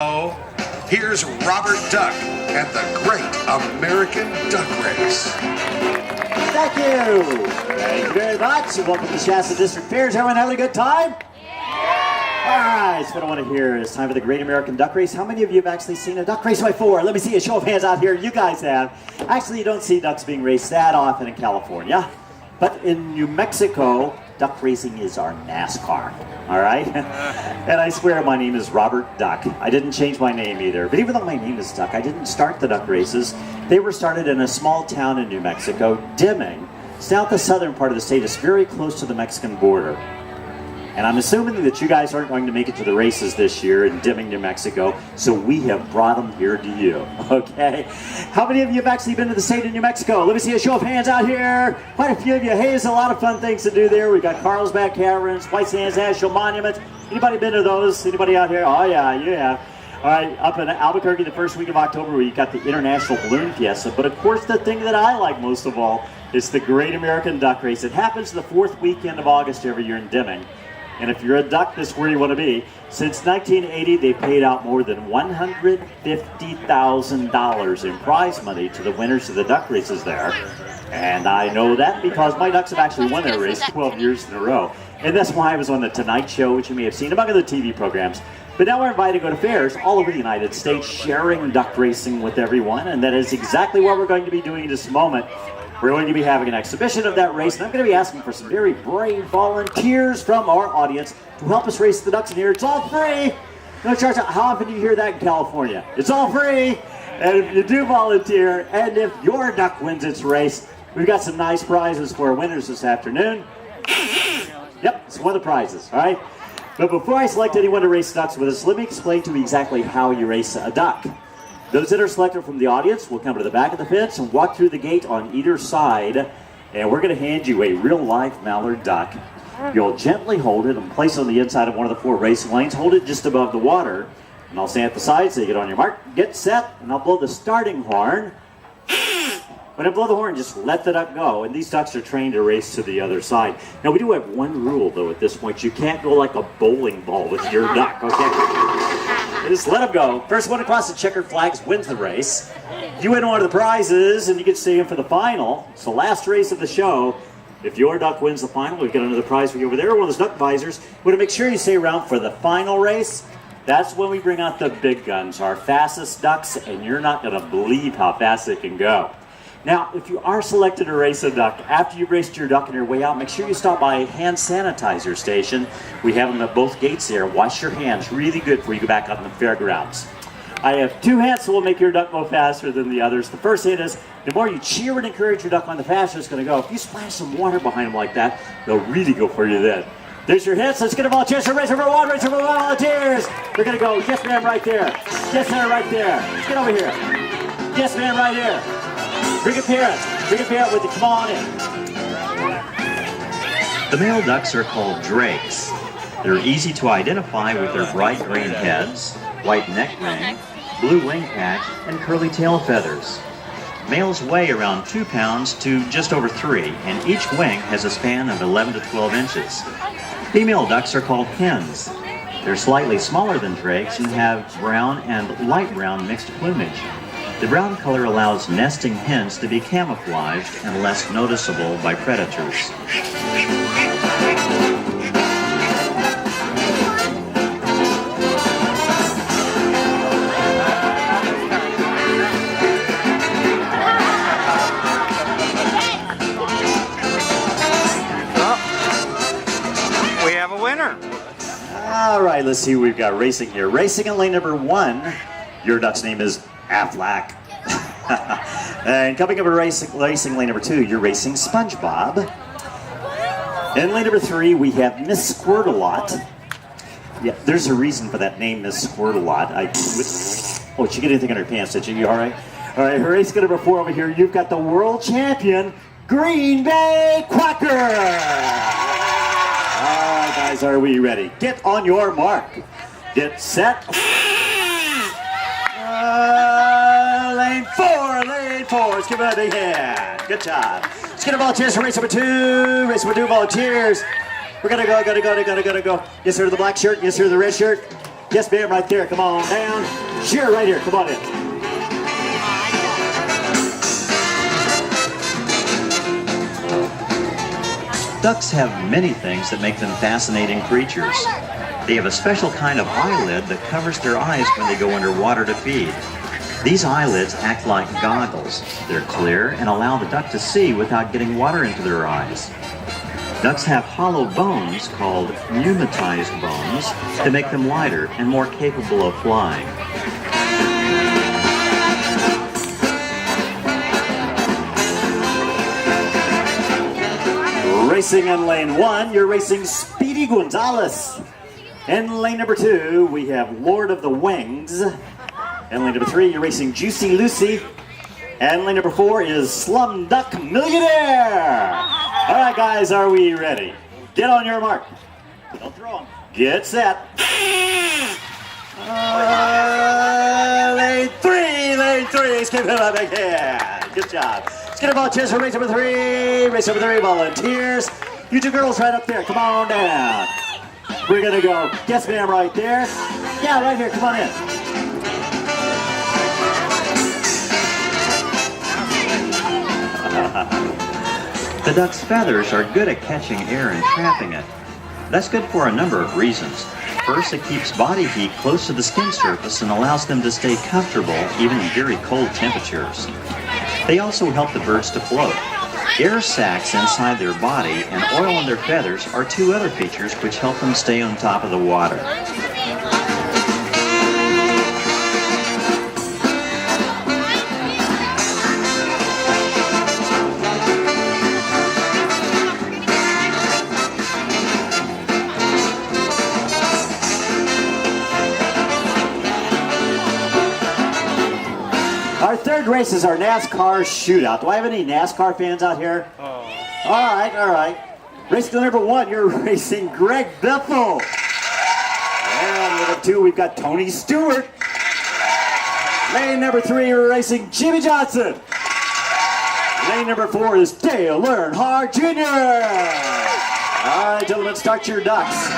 Here's Robert Duck and the Great American Duck Race. Thank you. Thank you very much. And welcome to Shasta District Fairs. Everyone having a good time? Yeah. All right, so what I want to hear is time for the Great American Duck Race. How many of you have actually seen a duck race before? Let me see a show of hands out here. You guys have. Actually, you don't see ducks being raced that often in California. But in New Mexico, duck racing is our NASCAR. All right? And I swear my name is Robert Duck. I didn't change my name either. But even though my name is Duck, I didn't start the duck races. They were started in a small town in New Mexico, Deming. It's down the southern part of the state. It's very close to the Mexican border. And I'm assuming that you guys aren't going to make it to the races this year in Deming, New Mexico, so we have brought them here to you, okay? How many of you have actually been to the state of New Mexico? Let me see a show of hands out here. Quite a few of you. Hey, there's a lot of fun things to do there. We've got Carlsbad Caverns, White Sands National Monument. Anybody been to those? Anybody out here? Oh, yeah, you have. All right, up in Albuquerque the first week of October, we got the International Balloon Fiesta. But, of course, the thing that I like most of all is the Great American Duck Race. It happens the fourth weekend of August every year in Deming. And if you're a duck, this is where you want to be. Since 1980, they've paid out more than $150,000 in prize money to the winners of the duck races there. And I know that because my ducks have actually won their race 12 years in a row. And that's why I was on the Tonight Show, which you may have seen, among other TV programs. But now we're invited to go to fairs all over the United States, sharing duck racing with everyone. And that is exactly what we're going to be doing in just a moment. We're going to be having an exhibition of that race, and I'm going to be asking for some very brave volunteers from our audience to help us race the ducks in here. It's all free. No charge. How often do you hear that in California? It's all free. And if you do volunteer, and if your duck wins its race, we've got some nice prizes for our winners this afternoon. Yep, it's one of the prizes, all right? But before I select anyone to race ducks with us, let me explain to you exactly how you race a duck. Those that are selected from the audience will come to the back of the fence and walk through the gate on either side, and we're going to hand you a real-life mallard duck. You'll gently hold it and place it on the inside of one of the four racing lanes. Hold it just above the water, and I'll stand at the side so you get on your mark, get set, and I'll blow the starting horn. When I blow the horn, just let the duck go, and these ducks are trained to race to the other side. Now, we do have one rule, though, at this point. You can't go like a bowling ball with your duck, okay? Just let them go. First one across the checkered flags wins the race. You win one of the prizes, and you get to stay in for the final. It's the last race of the show. If your duck wins the final, we've got another prize for you over there, one of those duck visors. We want to make sure you stay around for the final race. That's when we bring out the big guns, our fastest ducks, and you're not going to believe how fast they can go. Now, if you are selected to race a duck, after you've raced your duck on your way out, make sure you stop by a hand sanitizer station. We have them at both gates there. Wash your hands really good before you go back out on the fairgrounds. I have two hints that will make your duck go faster than the others. The first hint is, the more you cheer and encourage your duck on, the faster it's going to go. If you splash some water behind them like that, they'll really go for you then. There's your hints. Let's get a volunteer. Race over one, race over one, volunteers. We're going to go, yes ma'am, right there. Yes ma'am, right there. Let's get over here. Yes ma'am, right here. Bring a parent with you, come on in. The male ducks are called drakes. They're easy to identify with their bright green heads, white neck ring, blue wing patch, and curly tail feathers. Males weigh around 2 pounds to just over 3, and each wing has a span of 11 to 12 inches. Female ducks are called hens. They're slightly smaller than drakes and have brown and light brown mixed plumage. The brown color allows nesting hens to be camouflaged and less noticeable by predators. We have a winner. All right, let's see who we've got racing here. Racing in lane number 1, your duck's name is Aflac. And coming up in racing lane number 2, you're racing SpongeBob. In lane number 3, we have Miss Squirtle-a-lot. Yeah, there's a reason for that name, Miss Squirtle-a-lot. Oh, did you get anything on her pants, did you? You all right? All right, racing number 4 over here, you've got the world champion, Green Bay Quacker. All right, guys, are we ready? Get on your mark. Get set. Lane 4. Let's give it a big hand. Good job. Let's get a volunteers for race number 2. Race number 2 volunteers. We're gonna go. Yes, sir, the black shirt. Yes, sir, the red shirt. Yes, ma'am, right there. Come on down. Sure, right here. Come on in. Ducks have many things that make them fascinating creatures. They have a special kind of eyelid that covers their eyes when they go underwater to feed. These eyelids act like goggles. They're clear and allow the duck to see without getting water into their eyes. Ducks have hollow bones called pneumatized bones to make them lighter and more capable of flying. Racing in lane 1, you're racing Speedy Gonzalez. In lane number 2, we have Lord of the Wings. In lane number 3, you're racing Juicy Lucy. And lane number 4 is Slum Duck Millionaire. All right, guys, are we ready? Get on your mark. Don't throw them. Get set. Lane 3, let's give him a big hand. Good job. Let's get a ball chance for race number 3. Race number 3, volunteers. You two girls right up there, come on down. We're gonna go, yes ma'am, right there. Yeah, right here, come on in. The duck's feathers are good at catching air and trapping it. That's good for a number of reasons. First, it keeps body heat close to the skin surface and allows them to stay comfortable even in very cold temperatures. They also help the birds to float. Air sacs inside their body and oil on their feathers are two other features which help them stay on top of the water. Our third race is our NASCAR shootout. Do I have any NASCAR fans out here? All right, all right. Race number 1, you're racing Greg Bethel. And number 2, we've got Tony Stewart. Lane number 3, you're racing Jimmy Johnson. Lane number 4 is Dale Earnhardt Jr. All right, gentlemen, start your ducks.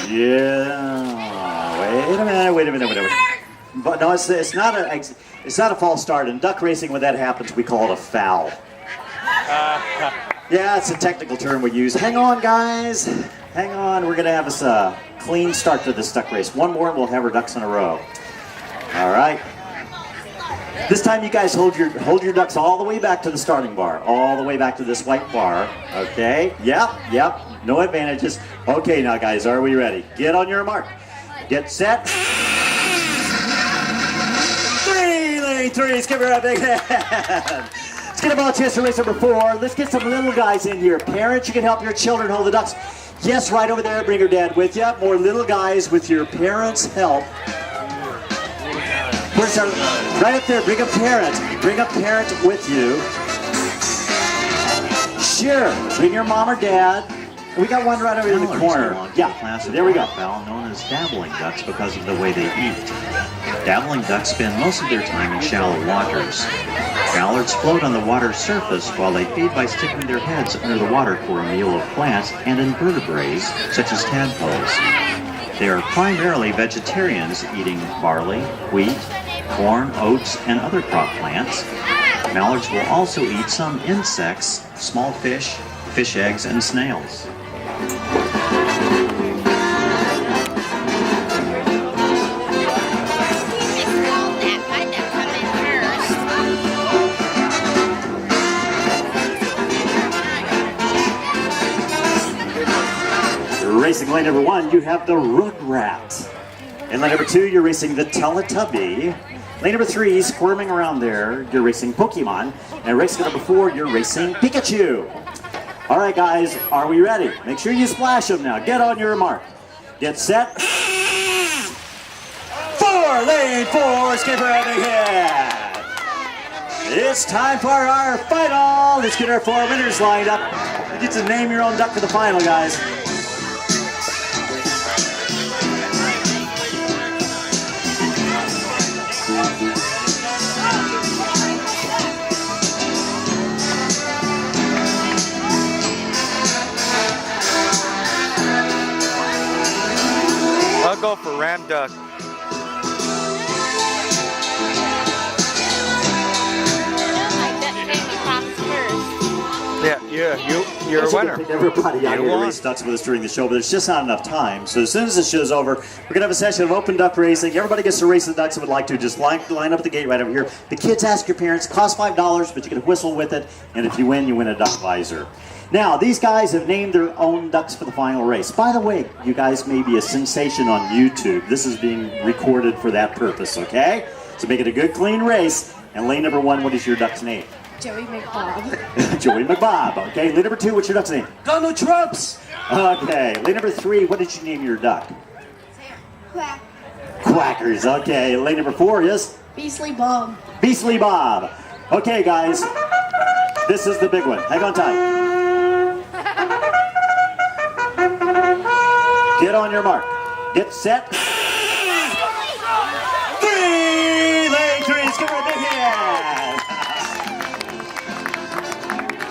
Yeah. Wait a minute. But no, it's not a false start. In duck racing, when that happens, we call it a foul. Yeah, it's a technical term we use. Hang on, guys. Hang on. We're gonna have us a clean start to this duck race. One more, and we'll have our ducks in a row. All right. This time, you guys hold your ducks all the way back to the starting bar, all the way back to this white bar. Okay. Yep. No advantages. Okay, now, guys, are we ready? Get on your mark. Get set. 3, let's give her a big hand. Let's get a ball chance for race number 4. Let's get some little guys in here. Parents, you can help your children hold the ducks. Yes, right over there, bring your dad with you. More little guys with your parents' help. Right up there, bring a parent. Bring a parent with you. Sure, bring your mom or dad. We got one right over in the corner. Yeah, there we go. Fowl known as dabbling ducks because of the way they eat. Dabbling ducks spend most of their time in shallow waters. Mallards float on the water's surface while they feed by sticking their heads under the water for a meal of plants and invertebrates, such as tadpoles. They are primarily vegetarians, eating barley, wheat, corn, oats, and other crop plants. Mallards will also eat some insects, small fish, fish eggs, and snails. Racing lane number 1, you have the Rugrat. In lane number 2, you're racing the Teletubby. Lane number 3, squirming around there, you're racing Pokemon. And racing number 4, you're racing Pikachu. All right, guys, are we ready? Make sure you splash them now. Get on your mark. Get set. 4, lane 4, skip her out ahead. It's time for our final. Let's get our 4 winners lined up. You get to name your own duck for the final, guys. Ram duck. Yeah, you're a winner. Everybody out You here to won. race ducks with us during the show, but there's just not enough time. So as soon as the show's over, we're going to have a session of open duck racing. Everybody gets to race the ducks that would like to. Just line up at the gate right over here. The kids ask your parents. It costs $5, but you can whistle with it. And if you win a duck visor. Now, these guys have named their own ducks for the final race. By the way, you guys may be a sensation on YouTube. This is being recorded for that purpose, okay? So make it a good, clean race. And lane number 1, what is your duck's name? Joey McBob. Joey McBob. Okay, lane number 2, what's your duck's name? Donald Trumps. Okay, lane number 3, what did you name your duck? Quack. Quackers. Okay, lane number 4 is? Beastly Bob. Beastly Bob. Okay, guys, this is the big one. Hang on tight. Get on your mark. Get set. 3, lane 3, let's give her a big hand.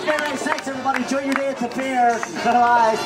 Okay, thanks everybody. Enjoy your day at the fair. Bye-bye.